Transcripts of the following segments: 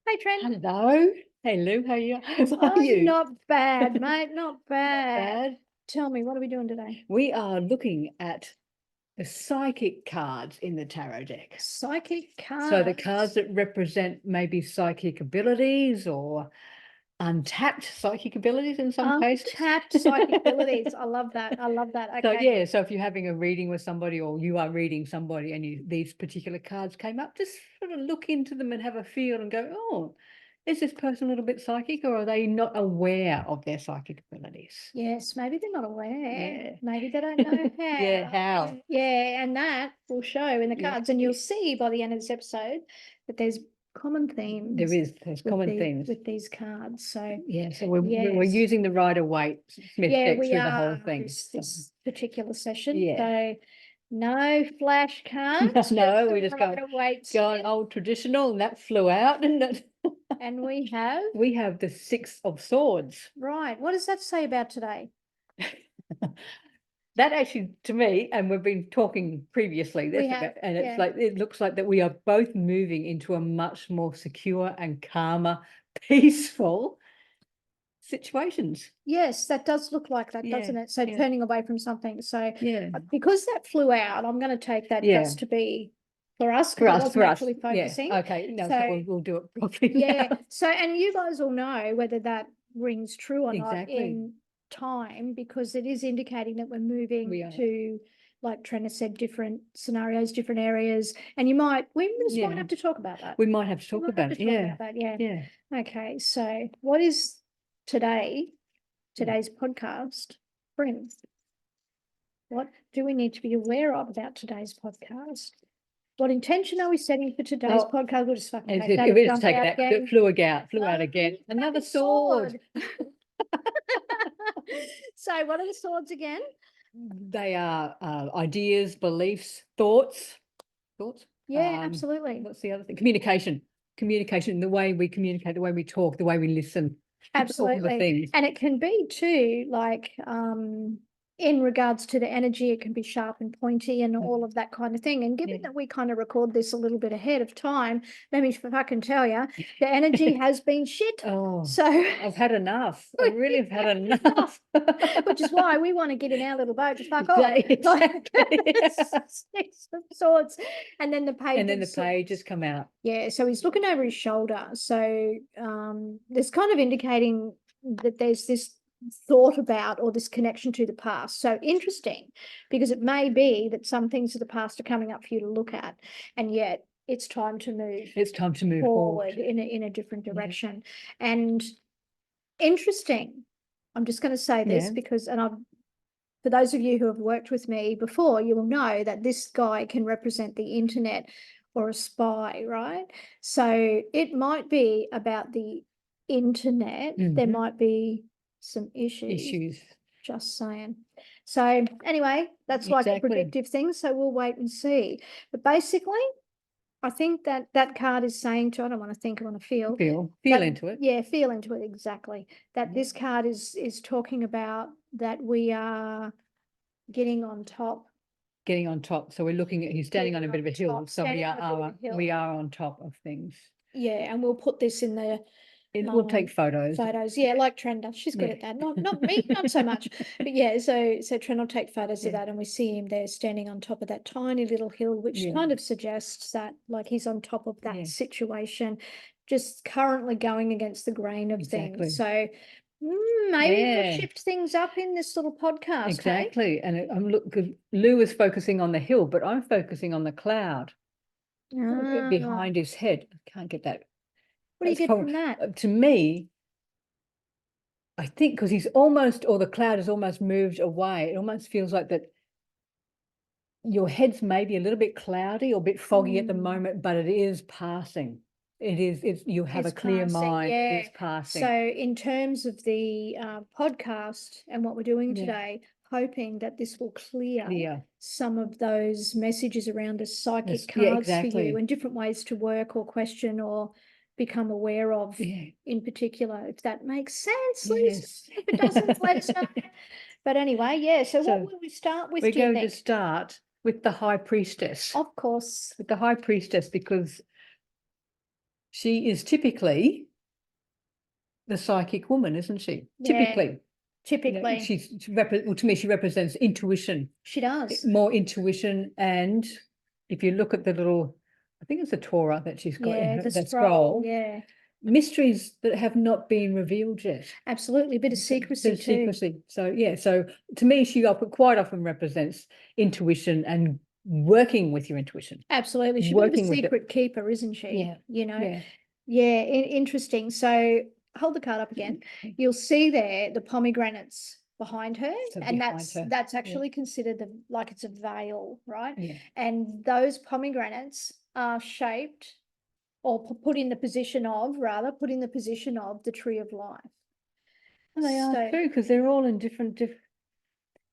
Hey, Tren. Hello. Hey, Lou. How are you? How are Oh, you? not bad, mate. Not bad. Bad. Tell me, what are we doing today? We are looking at the psychic cards in the tarot deck. Psychic cards. So the cards that represent maybe psychic abilities or untapped psychic abilities in some cases. Untapped psychic abilities. I love that. I love that. Okay. So yeah, so if you're having a reading with somebody or you are reading somebody and these particular cards came up, just sort of look into them and have a feel and go, oh, is this person a little bit psychic or are they not aware of their psychic abilities? Yes, maybe they're not aware. Yeah. Maybe they don't know how. Yeah, how? Yeah, and that will show in the Yeah. cards. And you'll see by the end of this episode that there's common themes. There's common themes with these cards. So yeah, so we're yes. using the Rider-Waite Smith Yeah, deck we through the are whole thing. this particular session. Yeah. So no flashcards. No, just we the just go Rider-Waite going old traditional, and that flew out, didn't it? And we have We have the Six of Swords. right. What does that say about today? That actually, to me, and we've been talking previously, We this have, about, and it's yeah. like it looks like that we are both moving into a much more secure and calmer, peaceful situations. Yes, that does look like that, Yeah, doesn't it? So yeah. turning away from something. So Yeah, because that flew out, I'm going to take that Yeah. just to be for us, for because I us, wasn't for us. actually focusing. Yeah. Okay, no, so So we'll do it properly. yeah. now. So and you guys will know whether that rings true or not Exactly. in time, because it is indicating that we're moving We are. to, like Trina said, different scenarios, different areas. And we might Yeah. have to talk about that. We might have to We talk might have about to it. talk Yeah, about that. Yeah. yeah. Okay. So what is today's podcast brings? What do we need to be aware of about today's podcast? What intention are we setting for today's Oh, podcast? We'll just fucking If take that it and is jump taken out out, 'cause again. it flew out Oh, again. Another fucking sword. So what are the swords again? They are ideas, beliefs, thoughts. Yeah, absolutely. What's the other thing? Communication, the way we communicate, the way we talk, the way we listen. All the Absolutely. things. And it can be too, like in regards to the energy, it can be sharp and pointy and all of that kind of thing. And given Yeah. that we kind of record this a little bit ahead of time, let me fucking tell you, the energy has been shit. Oh, So I've had enough. I really have had enough. which is why we want to get in our little boat to fuck off. Exactly. Six of Swords. And then the page. And then the pages come out. Yeah, so he's looking over his shoulder. So there's kind of indicating that there's this thought about or this connection to the past. So interesting, because it may be that some things of the past are coming up for you to look at, and yet it's time to move. It's time to move forward in a different direction. Yeah. And interesting. I'm just going to say this because, and for those of you who have worked with me before, you will know that this guy can represent the internet or a spy, right? So it might be about the internet. There might be some issues. Just saying. So anyway, that's like a predictive thing. So we'll wait and see. But basically, I think that card is saying to, I don't want to think, I want to feel. Feel into it. Yeah, feel into it, exactly. That this card is talking about that we are getting on top. So we're looking at, he's standing on a bit of a hill. So we are on top of things. Yeah, and we'll put this in the we'll take photos. Yeah, like Tren does. She's good at that. Not me, not so much. But yeah, so Tren will take photos of that, and we see him there standing on top of that tiny little hill, which kind of suggests that like he's on top of that situation, just currently going against the grain of things. So maybe we'll shift things up in this little podcast. Exactly. Hey? And I'm because Lou is focusing on the hill, but I'm focusing on the cloud behind his head. I can't get that. What do you get from that? To me, I think because he's almost, or the cloud has almost moved away. It almost feels like that your head's maybe a little bit cloudy or a bit foggy at the moment, but it is passing. You have a clear mind. Yeah. It's passing. So in terms of the podcast and what we're doing today, hoping that this will clear some of those messages around the psychic cards for you, and different ways to work or question or become aware of in particular, if that makes sense. If it doesn't, let us know. But anyway, so what will we start with? We're going to start with the High Priestess. Of course. With the High Priestess, because she is typically the psychic woman, isn't she? Yeah. Typically. Well, to me, she represents intuition. She does. More intuition. And if you look at the little, I think it's a Torah that she's got in her, the that scroll. Yeah. Mysteries that have not been revealed yet. Absolutely. A bit of secrecy too. Secrecy. So, yeah. So to me, she quite often represents intuition and working with your intuition. Absolutely. She's a secret keeper, isn't she? Yeah. You know? Yeah. Yeah. Interesting. So hold the card up again. You'll see there the pomegranates behind her, so and that's actually considered like it's a veil, right? Yeah. And those pomegranates are shaped or put in the position of the tree of life. And they are too, because they're all in different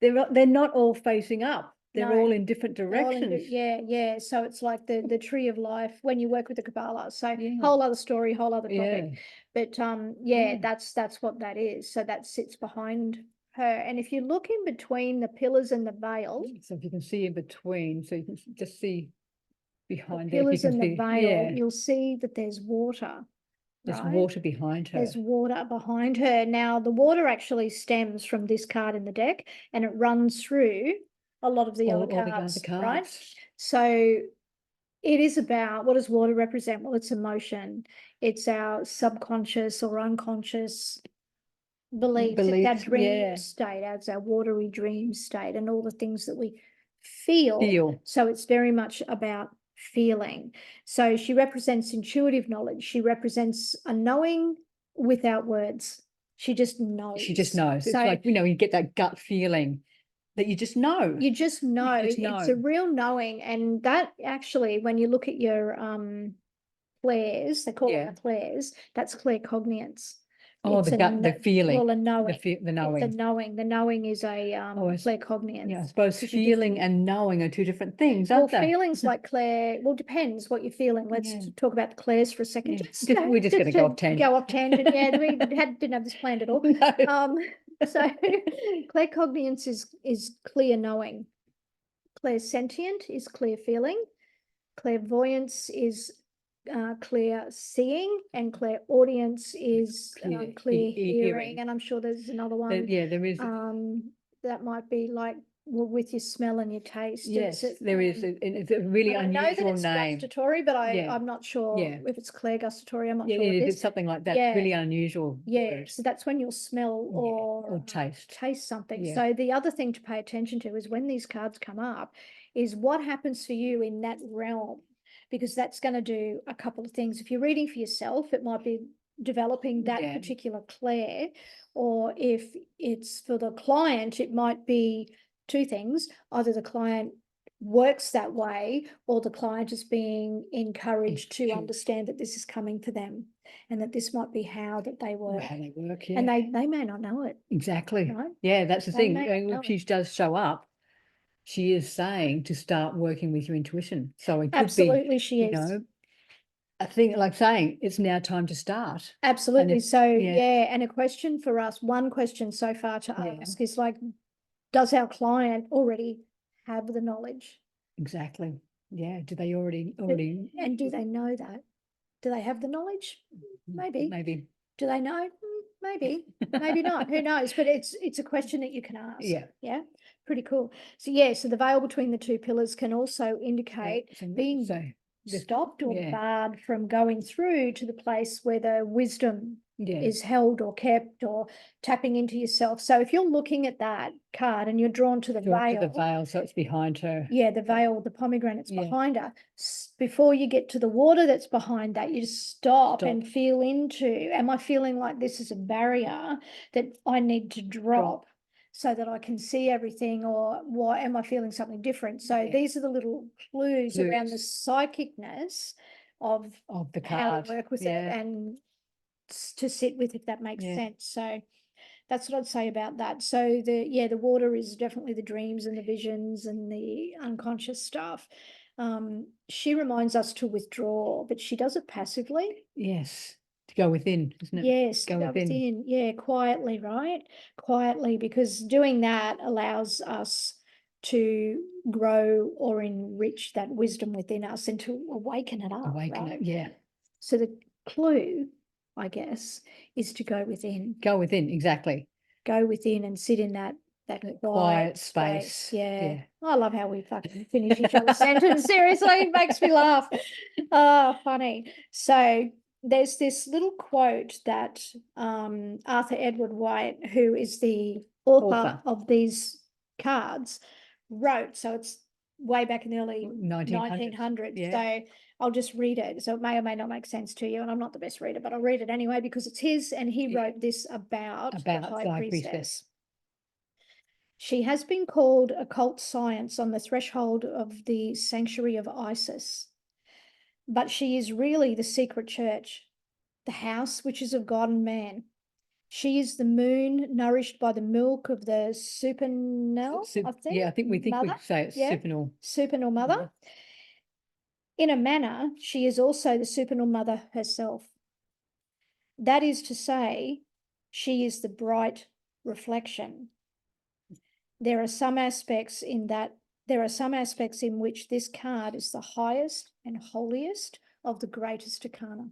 they're not all facing up. They're all in different directions. Yeah. So it's like the tree of life when you work with the Kabbalah. So whole other story, whole other topic. But that's what that is. So that sits behind her. And if you look in between the pillars and the veil. So if you can see in between, so you can just see behind the pillars and the veil, you'll see that there's water. There's water behind her. There's water behind her. Now, the water actually stems from this card in the deck, and it runs through a lot of the other cards, right? So it is about, what does water represent? Well, it's emotion. It's our subconscious or unconscious beliefs. It's our dream state, it's our watery dream state, and all the things that we feel. So it's very much about feeling. So she represents intuitive knowledge. She represents a knowing without words. She just knows. So, it's like, you get that gut feeling that you just know. You just know. It's a real knowing. And that actually, when you look at your clairs, they call it clairs, that's claircognience. Oh, the feeling. Well, a knowing. The knowing. The knowing is a claircognience. Yeah, I suppose feeling and knowing are two different things, aren't they? Well, feelings like clair, depends what you're feeling. Let's talk about the clairs for a second. We're just going to go off tangent. Go off tangent. Yeah, we didn't have this planned at all. No. So claircognience is clear knowing. Clairsentient is clear feeling. Clairvoyance is clear seeing, and clairaudience is clear hearing. And I'm sure there's another one. There is. That might be like, well, with your smell and your taste. Yes, there is. It's a really unusual name. I know that it's gustatory, but I'm not sure if it's clairgustatory. I'm not sure. It's something like that. Really unusual. Yeah, so that's when you'll smell or taste something. Yeah. So the other thing to pay attention to is when these cards come up, is what happens for you in that realm, because that's going to do a couple of things. If you're reading for yourself, it might be developing that particular clair, or if it's for the client, it might be two things. Either the client works that way, or the client is being encouraged to understand that this is coming to them, and that this might be how that they work. And they may not know it. Exactly. Right? Yeah, that's the thing. If she does show up, she is saying to start working with your intuition. So it could be, she is. I think, like saying, it's now time to start. Absolutely. And a question for us, one question so far to ask is like, does our client already have the knowledge? Exactly. Yeah. Do they already? And do they know that? Do they have the knowledge? Maybe. Do they know? Maybe. Maybe not. Who knows? But it's a question that you can ask. Yeah. Pretty cool. So the veil between the two pillars can also indicate being stopped or barred from going through to the place where the wisdom is held or kept, or tapping into yourself. So if you're looking at that card and you're drawn to the veil, so it's behind her. Yeah, the veil, the pomegranate's behind her. Before you get to the water that's behind that, you just stop and feel into, am I feeling like this is a barrier that I need to drop so that I can see everything, or what am I feeling something different? So these are the little clues around the psychicness of the card, how to work with it and to sit with, if that makes sense. So that's what I'd say about that. So the water is definitely the dreams and the visions and the unconscious stuff. She reminds us to withdraw, but she does it passively. Yes. To go within, isn't it? Yes, go within. Yeah, quietly, right? Quietly, because doing that allows us to grow or enrich that wisdom within us and to awaken it up. Awaken it, yeah. So the clue, I guess, is to go within. Go within, exactly. Go within and sit in that quiet space. Yeah. I love how we fucking finish each other's sentence. Seriously, it makes me laugh. Oh, funny. So there's this little quote that Arthur Edward White, who is the author of these cards, wrote. So it's way back in the early 1900s. Yeah. So I'll just read it. So it may or may not make sense to you. And I'm not the best reader, but I'll read it anyway because it's his. And he wrote this about the High Priestess. She has been called occult science on the threshold of the sanctuary of Isis, but she is really the secret church, the house which is of God and man. She is the moon nourished by the milk of the supernal, I think. Yeah, I think we say it's supernal. Supernal mother. In a manner, she is also the supernal mother herself. That is to say, she is the bright reflection. There are some aspects in which this card is the highest and holiest of the greatest arcana.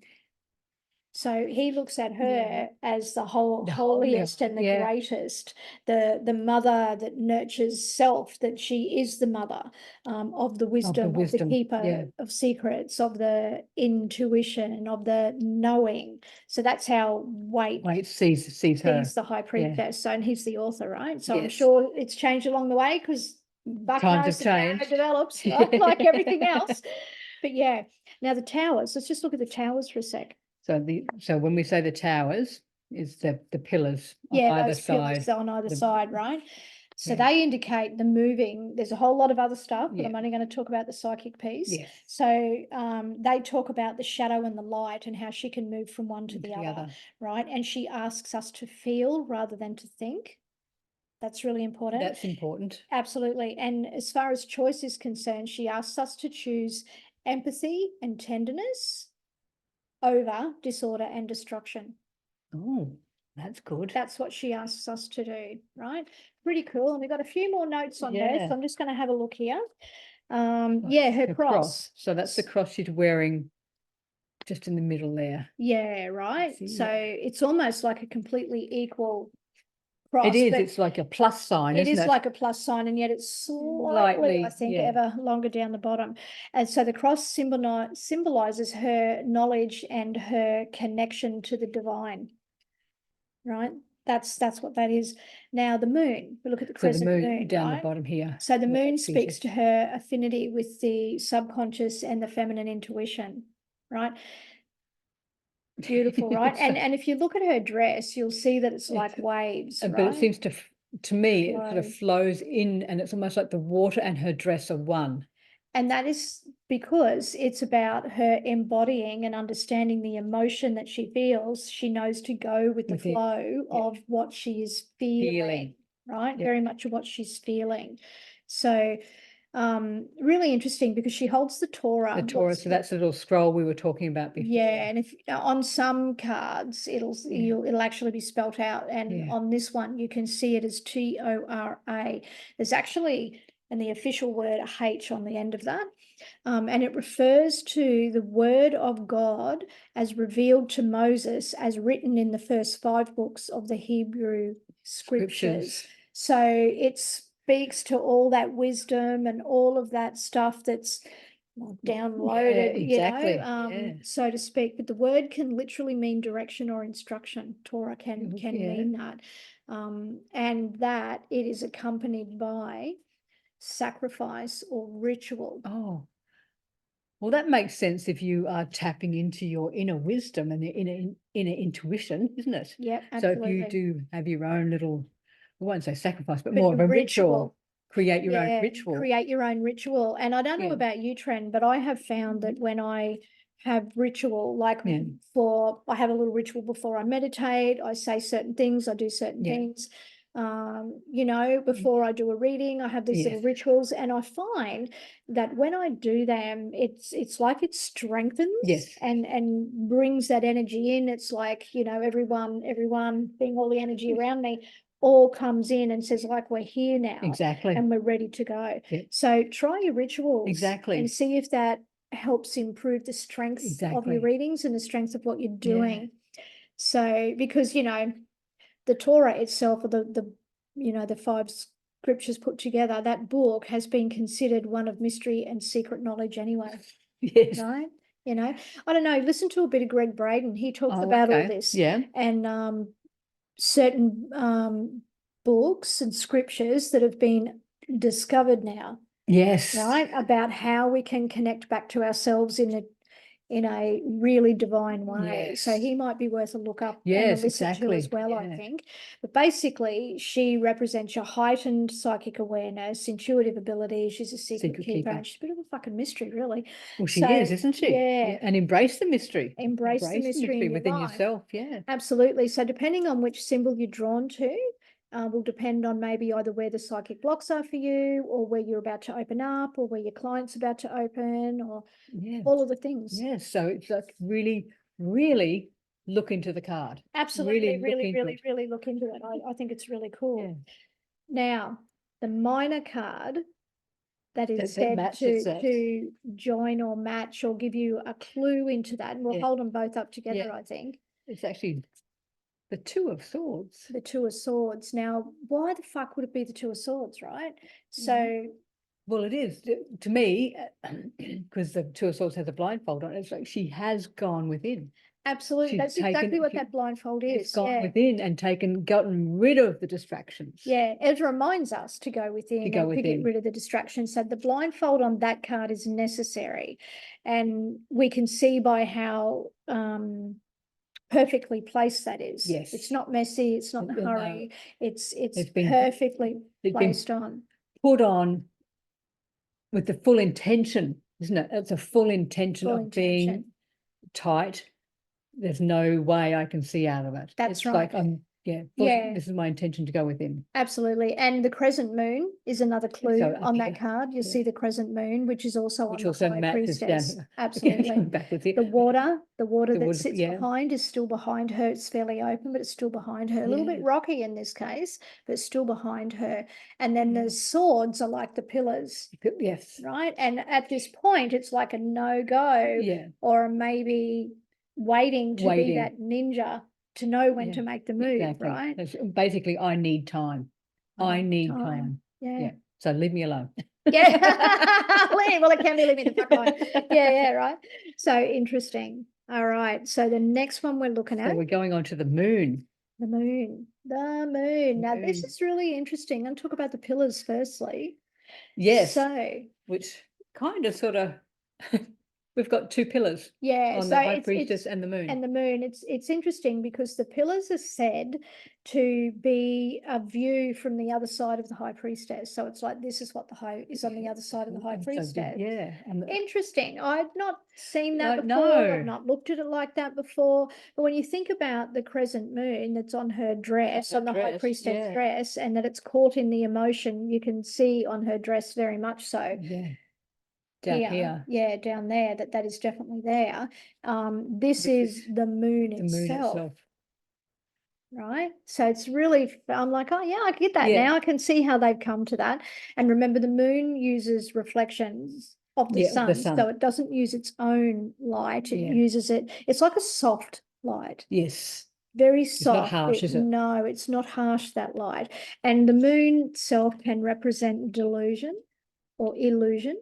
So he looks at her as the holiest and the greatest, the mother that nurtures self, that she is the mother of the wisdom, of the keeper of secrets, of the intuition, of the knowing. So that's how Waite sees her. the High Priestess. So, and he's the author, right? So I'm sure it's changed along the way because times have changed. It develops, right? Like everything else. But yeah, now the towers. Let's just look at the towers for a sec. So when we say the towers, is the pillars on either side. Pillars on either side, right? So they indicate the moving. There's a whole lot of other stuff, but I'm only going to talk about the psychic piece. Yes. So they talk about the shadow and the light and how she can move from one to the other, right? And she asks us to feel rather than to think. That's really important. That's important. Absolutely. And as far as choice is concerned, she asks us to choose empathy and tenderness over disorder and destruction. Oh, that's good. That's what she asks us to do, right? Pretty cool. And we've got a few more notes on her, so I'm just going to have a look here. Her cross. So that's the cross she's wearing just in the middle there. Yeah, right. So it's almost like a completely equal cross. It is. It's like a plus sign, isn't it? It is like a plus sign, and yet it's slightly, I think, ever longer down the bottom. And so the cross symbolizes her knowledge and her connection to the divine, right? That's what that is. Now the moon, we look at the crescent moon down the bottom here. So the moon speaks to her affinity with the subconscious and the feminine intuition, right? Beautiful, right? And if you look at her dress, you'll see that it's like waves, right? But it seems to me, it sort of flows in, and it's almost like the water and her dress are one. And that is because it's about her embodying and understanding the emotion that she feels. She knows to go with the flow of what she is feeling, right? Very much of what she's feeling. So really interesting because she holds the Torah. The Torah, so that's the little scroll we were talking about before. Yeah, and if on some cards it'll actually be spelt out, and on this one you can see it as Tora. There's actually the official word H on the end of that, and it refers to the word of God as revealed to Moses, as written in the first 5 books of the Hebrew scriptures. So it speaks to all that wisdom and all of that stuff that's downloaded, so to speak. But the word can literally mean direction or instruction. Torah can mean that, and that it is accompanied by sacrifice or ritual. Oh, well, that makes sense if you are tapping into your inner wisdom and your inner intuition, isn't it? Yeah, absolutely. So if you do have your own little, I won't say sacrifice, but more of a ritual. Create your own ritual. Create your own ritual. And I don't know about you, Tren, but I have found that when I have ritual, like I have a little ritual before I meditate, I say certain things, I do certain things. Before I do a reading, I have these little rituals, and I find that when I do them, it's like it strengthens and brings that energy in. It's like, everyone being all the energy around me all comes in and says, like, we're here now. Exactly. And we're ready to go. So try your rituals. Exactly. And see if that helps improve the strength of your Exactly. readings and the strength of what you're doing. So, because, you know, the Torah itself, or the you know, the 5 scriptures put together, that book has been considered one of mystery and secret knowledge anyway. Yes. Right? You know, I don't know, listen to a bit of Greg Braden. He talks Oh, about all okay. this. Yeah. And certain books and scriptures that have been discovered now, Yes. right, about how we can connect back to ourselves in a really divine way. So Yes. he might be worth a look up and a Yes, listen to as exactly. well, I Yeah. think. But basically, she represents your heightened psychic awareness, intuitive ability. She's a secret keeper, and she's a bit of a fucking mystery, really. Well, she is, isn't she? Yeah. And embrace the mystery. Embrace the mystery in your within life. yourself. Yeah. Absolutely. So depending on which symbol you're drawn to, will depend on maybe either where the psychic blocks are for you, or where you're about to open up, or where your client's about to open, or all of the things. Yes. So it's like really, really look into the card. Absolutely, Really look into it. I think it's really cool. Yeah. Now, the minor card that is That said matches that. to join or match or give you a clue into that, and we'll hold them both up together, I think. It's actually the 2 of Swords. The 2 of Swords. Now, why the fuck would it be the 2 of Swords, right? So, well, it is to me, because the 2 of Swords has a blindfold on it. It's like she has gone within. absolutely, that's exactly what that blindfold is. She's gone within and gotten rid of the distractions. Yeah, it reminds us to go within to get rid of the distractions. So the blindfold on that card is necessary, and we can see by how perfectly placed that is. Yes. It's not messy. It's not in a No. hurry. It's been perfectly placed on. Put on with the full intention, isn't it? It's a full intention of being tight. There's no way I can see out of it. That's it's right. Like this is my intention to go within. Absolutely. And the crescent moon is another clue on that card. You'll see the crescent moon, which is also on the High Priestess. Absolutely. The water that sits behind is still behind her. It's fairly open, but it's still behind her. A little bit rocky in this case, but still behind her. And then the swords are like the pillars. Yes. Right. And at this point, it's like a no-go, or maybe waiting to be that ninja to know when to make the move, right? That's basically, I need time. I need time. Yeah. So leave me alone. Yeah. Well, it can be leave me the fuck alone. Yeah, right. So interesting. All right. So the next one we're looking at. So we're going on to the moon. The moon. Now this is really interesting. I'll talk about the pillars firstly. Yes. So which kind of sort of we've got 2 pillars. On the High Priestess and the moon. And the moon. It's interesting because the pillars are said to be a view from the other side of the High Priestess. So it's like this is what the high is on the other side of the High Priestess. Interesting. I've not seen that before. I've not looked at it like that before. But when you think about the crescent moon that's on her dress, on the High Priestess dress, and that it's caught in the emotion, you can see on her dress very much so. Down here. Yeah, down there, that is definitely there. This is the moon itself. Right. So it's really, I'm like, oh yeah, I get that now. I can see how they've come to that. And remember, the moon uses reflections of the sun, so it doesn't use its own light. It uses it. It's like a soft light. Yes. Very soft. It's not harsh, is it? No, it's not harsh, that light. And the moon itself can represent delusion or illusion.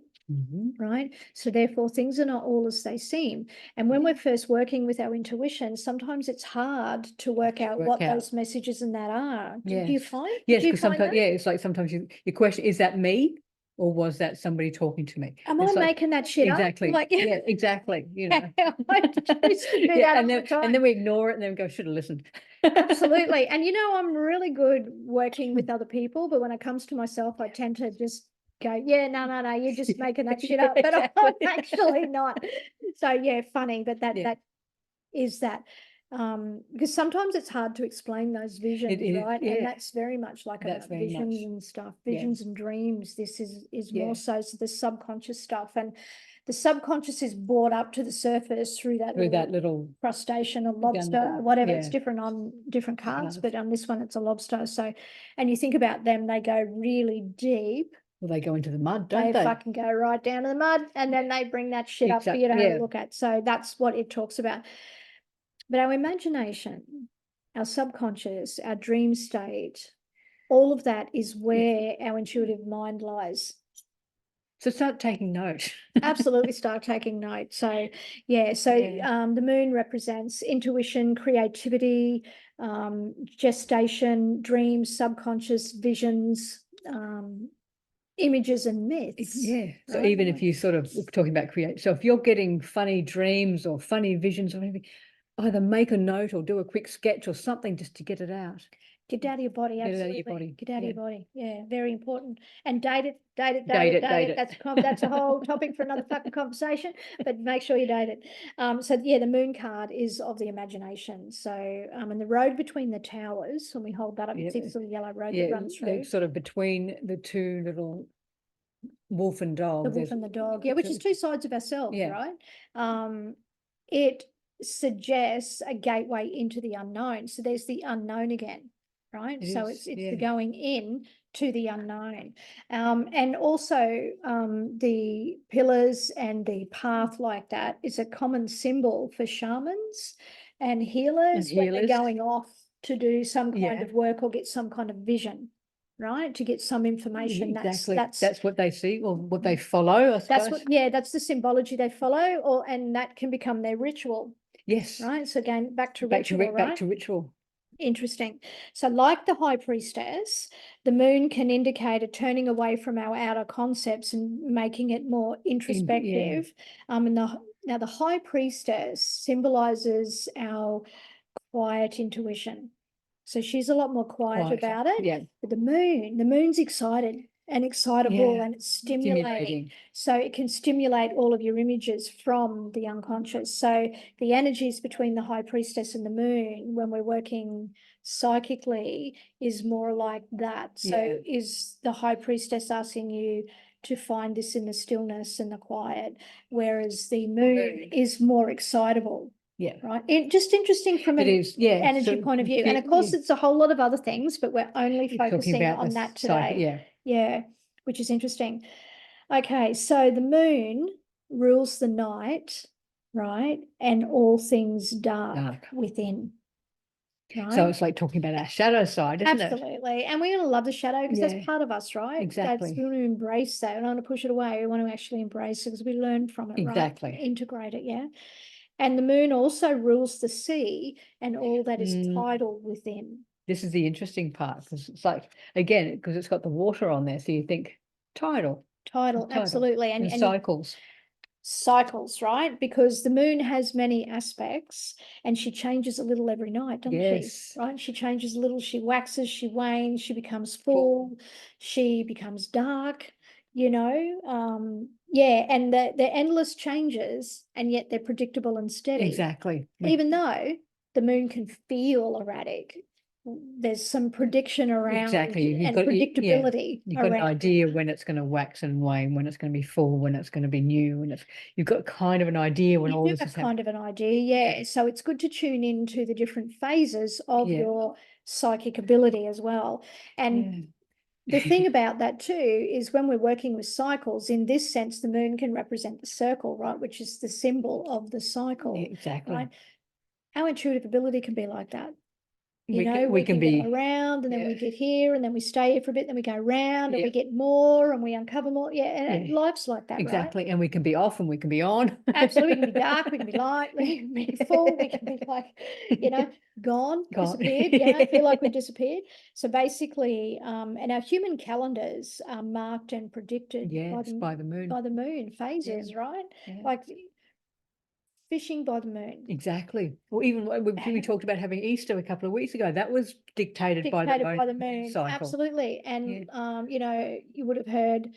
Right. So therefore things are not all as they seem. And when we're first working with our intuition, sometimes it's hard to work out what those messages and that are. Do you find? Yes, because sometimes it's like sometimes you question, is that me? Or was that somebody talking to me? Am I making that shit up? Like, yeah, exactly. You know. And then we ignore it and then go, should have listened. Absolutely. And you know, I'm really good working with other people, but when it comes to myself, I tend to just go, yeah, no, you're just making that shit up, but I'm actually not. So yeah, funny, but that is that. Because sometimes it's hard to explain those visions, right? And that's very much like about visions and stuff, visions and dreams. This is more so the subconscious stuff, and the subconscious is brought up to the surface through that little crustacean or lobster, whatever. It's different on different cards, but on this one it's a lobster. So, and you think about them, they go really deep. Well, they go into the mud, They don't they? fucking go right down to the mud, and then they bring that shit up for you to have a look at. So that's what it talks about. But our imagination, our subconscious, our dream state, all of that is where our intuitive mind lies. So start taking note. Absolutely start taking note. So, yeah, so the moon represents intuition, creativity, gestation, dreams, subconscious visions, images and myths. Yeah. So right? even if you sort of talking about create, so if you're getting funny dreams or funny visions or anything, either make a note or do a quick sketch or something just to get it out. Get out of your body, Get it absolutely. out of your body. Get out of your body. Yeah, very important. And date it. Date it. That's a whole topic for another fucking conversation, but make sure you date it. So yeah, the moon card is of the imagination. So and the road between the towers, when we hold that up, you see this little yellow road that runs through. Sort of between the two little wolf and dog. The wolf and the dog, yeah, which is two sides of ourselves, right? It suggests a gateway into the unknown. So there's the unknown again, right? It's the going in to the unknown. And also the pillars and the path like that is a common symbol for shamans and healers when they're going off to do some kind of work or get some kind of vision. Right, to get some information. Exactly. That's what they see or what they follow. I suppose. That's the symbology they follow, and that can become their ritual. Yes. Right. So again, back to ritual. Interesting. So like the high priestess, the moon can indicate a turning away from our outer concepts and making it more introspective. Now the high priestess symbolizes our quiet intuition. So she's a lot more quiet about it. Yeah. But the moon's excited and excitable and it's stimulating. So it can stimulate all of your images from the unconscious. So the energies between the high priestess and the moon when we're working psychically is more like that. So is the high priestess asking you to find this in the stillness and the quiet, whereas the moon is more excitable. Yeah. Right. Just interesting from an energy point of view. And of course, it's a whole lot of other things, but we're only focusing on that today. Yeah. Which is interesting. Okay. So the moon rules the night, right? And all things dark within. Right? So it's like talking about our shadow side, isn't it? Absolutely. And we're going to love the shadow because that's part of us, right? Exactly. We want to embrace that. We don't want to push it away. We want to actually embrace it because we learn from it, right? Integrate it, yeah. And the moon also rules the sea and all that is tidal within. This is the interesting part because it's like, again, because it's got the water on there. So you think tidal, absolutely. And cycles. Cycles, right? Because the moon has many aspects and she changes a little every night, doesn't she? Right? She changes a little, she waxes, she wanes, she becomes full, she becomes dark. And the endless changes, and yet they're predictable and steady. Exactly. Even though the moon can feel erratic, there's some prediction around and predictability. You've got an idea when it's going to wax and wane, when it's going to be full, when it's going to be new, and you've got kind of an idea when all this is happening. Kind of an idea, So it's good to tune into the different phases of your psychic ability as well. And the thing about that too is when we're working with cycles, in this sense, the moon can represent the circle, right, which is the symbol of the cycle. Exactly. Right? Our intuitive ability can be like that. We can be go around and then we get here and then we stay here for a bit, then we go around and we get more and we uncover more. And life's like that, exactly. Right? And we can be off and we can be on. Absolutely. We can be dark, we can be light, we can be full, we can be like, gone. Disappeared. I feel like we disappeared. So basically, and our human calendars are marked and predicted by the moon. By the moon phases, right? Like fishing by the moon. Exactly. Well, even we talked about having Easter a couple of weeks ago, that was dictated by the moon cycle. Absolutely. And you would have heard,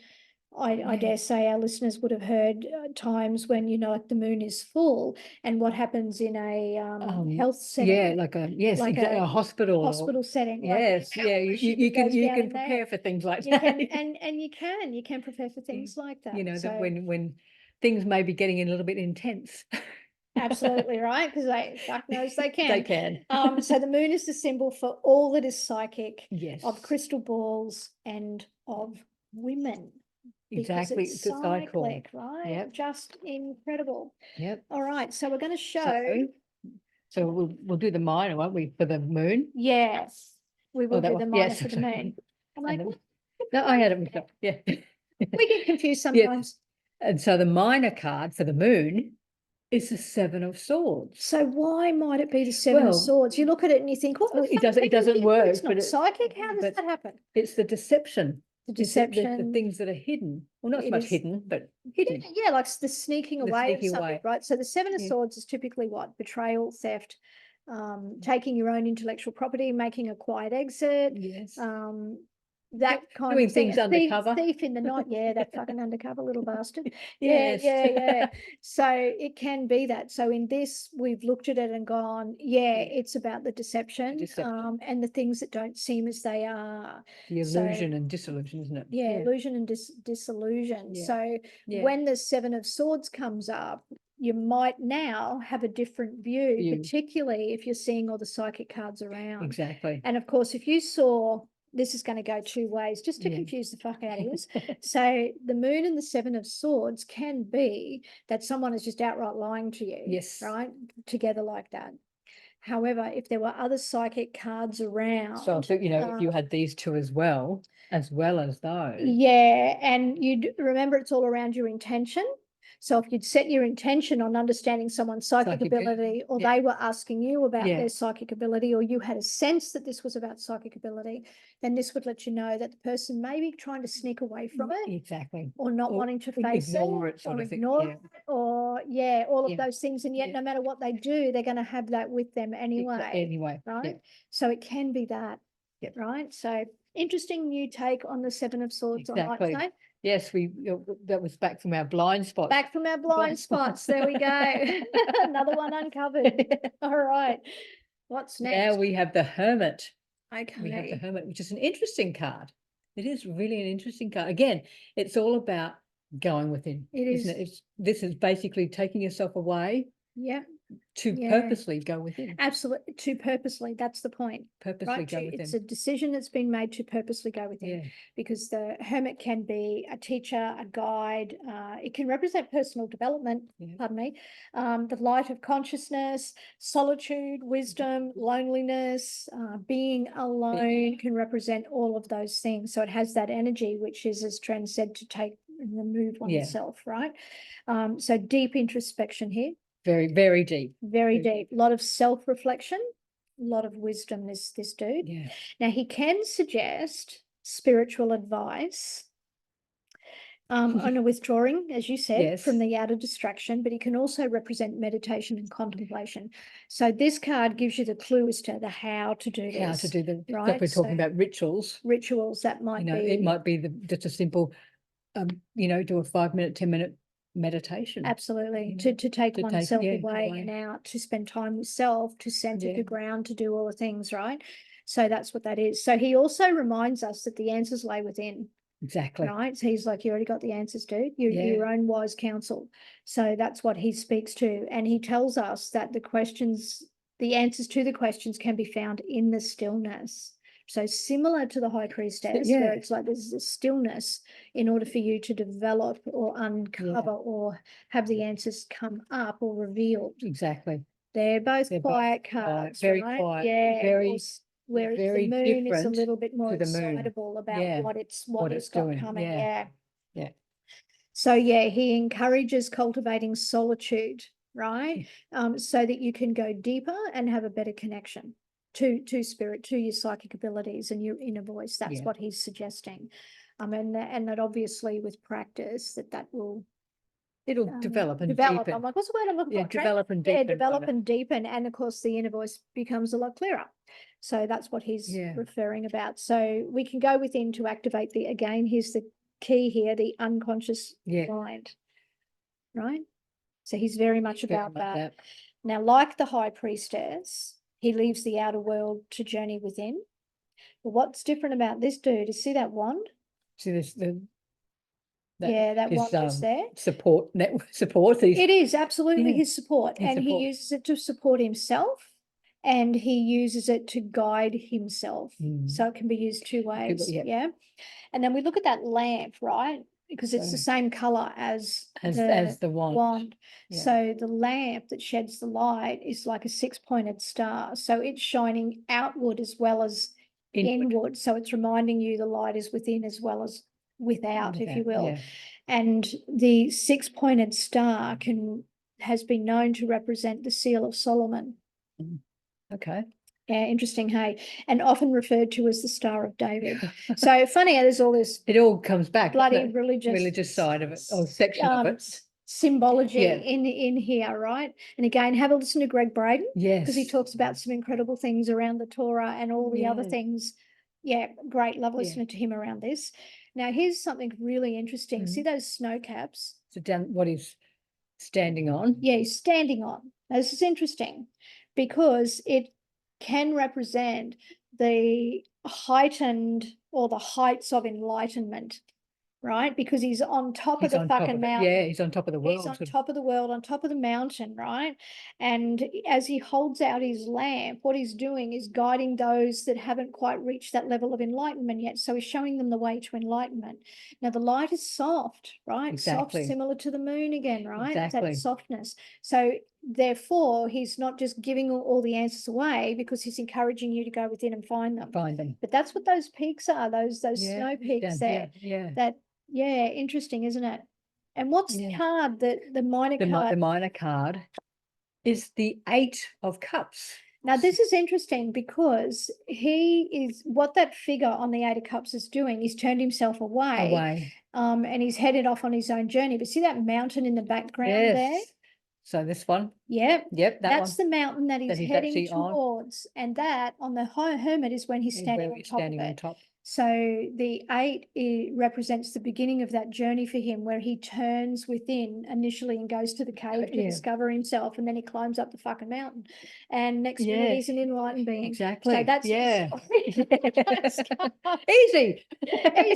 I dare say our listeners would have heard times when like the moon is full and what happens in a health setting. Like a hospital setting. Yes. You can prepare for things like that. And you can prepare for things like that. That when things may be getting a little bit intense. Absolutely right, because fuck knows they can. They can. So the moon is the symbol for all that is psychic, yes, of crystal balls and of women. Because Exactly. it's It's a cycle. cyclic, right? Yep. Just incredible. Yep. All right, so we're going to show. So we'll do the minor, won't we, for the moon? Yes, we will do the minor yes, for the moon. I'm like, no, I had it mixed up. Yeah. we get confused sometimes. And so the minor card for the moon is the Seven of Swords. So why might it be the Seven of Swords? You look at it and you think, well, it doesn't work. It's not psychic. How does but that happen? It's the deception. The deception. The things that are hidden. Well, not so much hidden, but hidden. Yeah, like the sneaking away of something, right? So the Seven of Yeah. Swords is typically what? Betrayal, theft, taking your own intellectual property, making a quiet exit. Yes. That kind doing of thing. things undercover. Thief in the night. Yeah, that fucking undercover little bastard. Yes. Yeah. So it can be that. So in this, we've looked at it and gone, it's about the deception. And the things that don't seem as they are. The illusion and disillusion, isn't it? Yeah, illusion and disillusion. Yeah. So when the Seven of Swords comes up, you might now have a different view, particularly if you're seeing all the psychic cards around. Exactly. And of course, if you saw, this is going to go two ways, just to confuse the fuck out of you. So the moon and the Seven of Swords can be that someone is just outright lying to you. Yes. Right? Together like that. However, if there were other psychic cards around. So if you had these two as well as those. Yeah, and you'd remember it's all around your intention. So if you'd set your intention on understanding someone's psychic ability, or they were asking you about their psychic ability, or you had a sense that this was about psychic ability, then this would let you know that the person may be trying to sneak away from it. Exactly. Or not wanting to face ignore it, sort or of thing. ignore it, or all of those things. And yet no matter what they do, they're going to have that with them anyway. Right? So it can be that. Right? So interesting new take on the Seven of Swords, I might say. Yes, that was back from our blind spots. Back from our blind spots. There we go. Another one uncovered. All right. What's next? Now we have the Hermit. Okay. We have the Hermit, which is an interesting card. It is really an interesting card. Again, it's all about going within. It is. Isn't it? This is basically taking yourself away. Yeah. To purposely go within. Absolutely. To purposely. That's the point. Purposely go within. It's a decision that's been made to purposely go within. Because the Hermit can be a teacher, a guide. It can represent personal development, pardon me, the light of consciousness, solitude, wisdom, loneliness, being alone can represent all of those things. So it has that energy, which is, as Tren said, to take and remove oneself, right? So deep introspection here. Very, very deep. Very deep. A lot of self-reflection, a lot of wisdom, this dude. Yeah. Now, he can suggest spiritual advice on a withdrawing, as you said, from the outer distraction, but he can also represent meditation and contemplation. So this card gives you the clue as to the how to do this. How to do the, right? If we're talking about rituals. Rituals, that might be. It might be just a simple, do a 5-minute, 10-minute meditation. Absolutely. To take oneself away and out, to spend time with self, to center the ground, to do all the things, right? So that's what that is. So he also reminds us that the answers lay within. Exactly. Right. So he's like, you already got the answers, dude. You're your own wise counsel. So that's what he speaks to. And he tells us that the answers to the questions can be found in the stillness. So similar to the High Priestess, where it's like there's a stillness in order for you to develop or uncover or have the answers come up or revealed. Exactly. They're both quiet cards. Very right? quiet. Yeah. Whereas very the moon is a little bit more excitable about what it's got doing. coming. Yeah. So he encourages cultivating solitude, right? So that you can go deeper and have a better connection to spirit, to your psychic abilities and your inner voice. That's what he's suggesting. And that obviously with practice it'll develop and develop. deepen. I'm like, what's the word I'm looking for? Develop and deepen. Develop and deepen. And of course the inner voice becomes a lot clearer. So that's what he's referring about. So we can go within to activate here's the key here, the unconscious mind. Right? So he's very much about that. Now, like the High Priestess, he leaves the outer world to journey within. But what's different about this dude is, see that wand? See this that wand is there. Support. It is absolutely his support. He uses it to support himself and he uses it to guide himself. So it can be used two ways. Yeah. And then we look at that lamp, right? Because it's the same color as the wand. Yeah. So the lamp that sheds the light is like a 6-pointed star. So it's shining outward as well as inward. So it's reminding you the light is within as well as without, if you will. Yeah. And the 6-pointed star has been known to represent the seal of Solomon. Okay. Yeah, interesting, hey, and often referred to as the Star of David. So funny how there's all this. It all comes back. Bloody religious side of it, or section of it. Symbology in here, right? And again, have a listen to Greg Braden. Yes. Because he talks about some incredible things around the Torah and all the other things. Yeah, great. Love listening to him around this. Now, here's something really interesting. See those snow caps? So down what he's standing on? Yeah, he's standing on. Now, this is interesting because it can represent the heightened or the heights of enlightenment, right? Because he's on top of the fucking mountain. Yeah, he's on top of the world. He's on top of the world, on top of the mountain, right? And as he holds out his lamp, what he's doing is guiding those that haven't quite reached that level of enlightenment yet. So he's showing them the way to enlightenment. Now, the light is soft, right? Exactly. Soft, similar to the moon again, right? Exactly. That softness. So therefore, he's not just giving all the answers away, because he's encouraging you to go within and find them. But that's what those peaks are, those snow peaks there. Yeah. Interesting, isn't it? And what's the card, the minor card? The minor card is the 8 of Cups. Now, this is interesting because what that figure on the 8 of Cups is doing, he's turned himself away. And he's headed off on his own journey. But see that mountain in the background there? So this one? Yep. That's the mountain that he's heading towards. And that on the Hermit is when he's standing on top of it. So the 8 represents the beginning of that journey for him, where he turns within initially and goes to the cave to discover himself, and then he climbs up the fucking mountain. And next minute he's an enlightened being. Exactly. So that's easy. Easy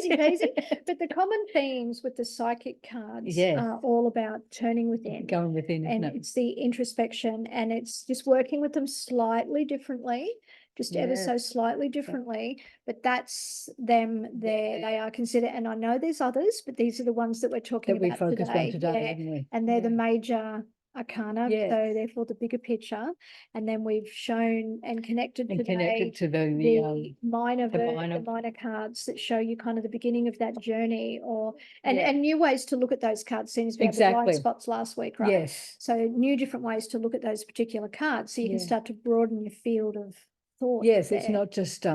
peasy. But the common themes with the psychic cards are all about turning within. Going within, and it's the introspection, and it's just working with them slightly differently. Just ever so slightly differently, but that's them there. They are considered, and I know there's others, but these are the ones that we're talking about today. And they're the major arcana, so therefore the bigger picture. And then we've shown and connected to the minor cards that show you kind of the beginning of that journey, and new ways to look at those cards. Seems we had the blind spots last week, right? Yes. So new different ways to look at those particular cards, so you can start to broaden your field of thought. Yes, it's not just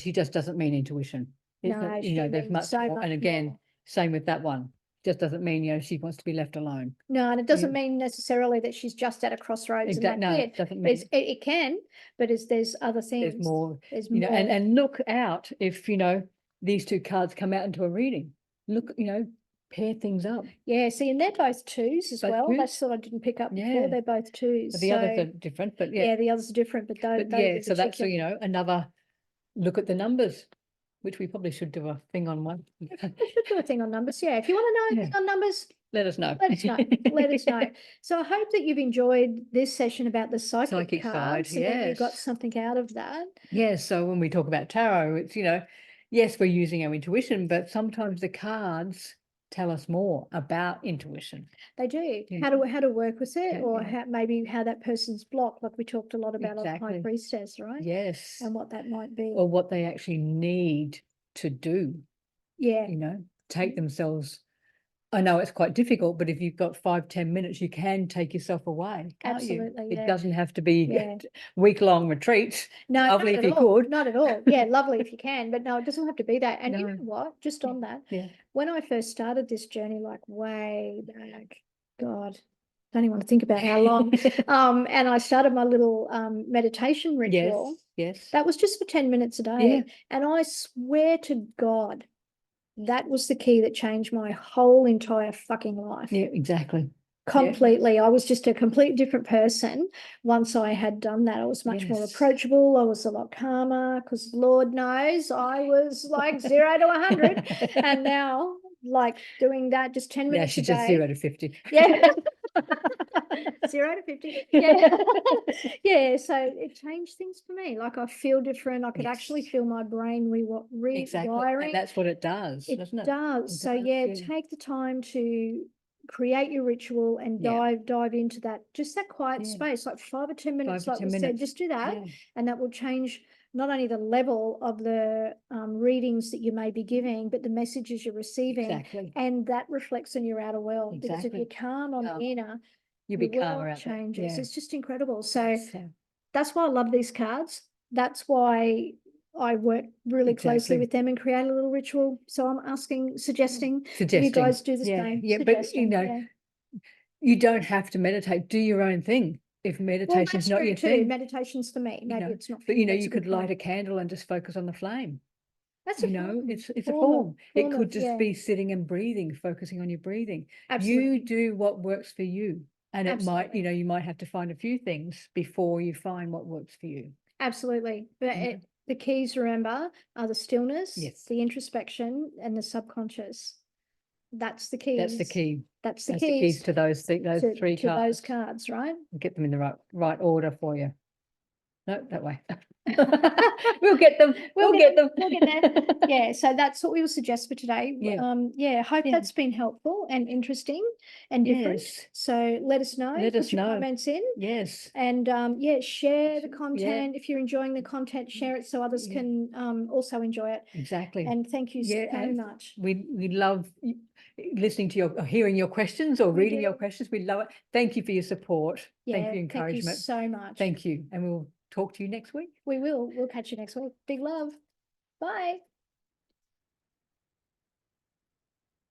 she just doesn't mean intuition. There's much more. And again, same with that one. Just doesn't mean she wants to be left alone. No, and it doesn't mean necessarily that she's just at a crossroads. It doesn't mean it can, but there's other things. There's more. There's more. And look out if these 2 cards come out into a reading. Look, pair things up. Yeah, see, and they're both 2s as well. That's what I didn't pick up before. They're both 2s. But the others are different, but the others are different, but those so that's another look at the numbers, which we probably should do a thing on one. We should do a thing on numbers. Yeah, if you want to know anything on numbers, let us know. Let us know. So I hope that you've enjoyed this session about the psychic cards, side. And that you got something out of that. Yes. So when we talk about tarot, it's yes, we're using our intuition, but sometimes the cards tell us more about intuition. They do. How to work with it, or how that person's blocked, like we talked a lot about on High Priestess, right? Yes. And what that might be. Or what they actually need to do. Yeah. Take themselves. I know it's quite difficult, but if you've got 5-10 minutes, you can take yourself away, can't you? Absolutely. It doesn't have to be week-long retreats. No, lovely if you could. Not at all. Yeah, lovely if you can, but no, it doesn't have to be that. And you know what? Just on that, when I first started this journey, like way back, God, don't even want to think about how long. And I started my little meditation ritual. Yes. That was just for 10 minutes a day. And I swear to God, that was the key that changed my whole entire fucking life. Yeah, exactly. Completely. I was just a completely different person once I had done that. I was much more approachable. I was a lot calmer, because Lord knows I was like 0 to 100. And now, like, doing that just 10 minutes a day. She's just 0 to 50. Yeah. 0 to 50. Yeah. Yeah. So it changed things for me. Like I feel different. I could actually Yes. feel my brain Exactly. rewiring. And that's what it does, It doesn't it? does. It So does, yeah, take the time to create your ritual and Yeah. dive into that, just that quiet Yeah. space, like 5 or 10 minutes, 5 to like 10 we said, minutes. just do that. Yeah. And that will change not only the level of the readings that you may be giving, but the messages you're receiving. Exactly. And that reflects on your outer world. Because if Exactly. you're calm on the inner, You your be calmer world out there. changes. Yeah. It's just incredible. So So, that's why I love these cards. That's why I work really closely Exactly. with them and create a little ritual. So I'm suggesting you suggesting. guys do the Yeah. same. Yeah. But, you Suggesting, know, yeah. you don't have to meditate. Do your own thing. If Well, meditation's that's not true your too. thing, Meditation's for me. you Maybe know, it's not for but you. you know, That's you a good could light point. a candle and just focus on the flame. That's You a know, form. it's a Form of- form. It form could of- just yeah, be sitting and breathing, focusing on your breathing. absolutely. You do what works for you. And it might, Absolutely. you know, you might have to find a few things before you find what works for you. Absolutely. But You know? the keys, remember, are the stillness, Yes. the introspection, and the subconscious. That's the keys. That's the key. That's the That's the keys keys to those three to those cards. cards, right? Get them in the right order for you. No, that way. We'll get them. We'll get them. We'll get there. Yeah, so that's what we will suggest for today. Yeah. Hope Yeah. that's been helpful and interesting and different. Yes. So let us know. Let Put us your know. comments in. Yes. And share the Yeah. content. If you're enjoying the content, share it so others can also enjoy it. Exactly. And thank you so and much. we love listening to your, hearing your questions or reading your questions. We love it. Thank you for your support. Thank you for your encouragement. Thank you so much. Thank you. And we'll talk to you next week. We will. We'll catch you next week. Big love. Bye.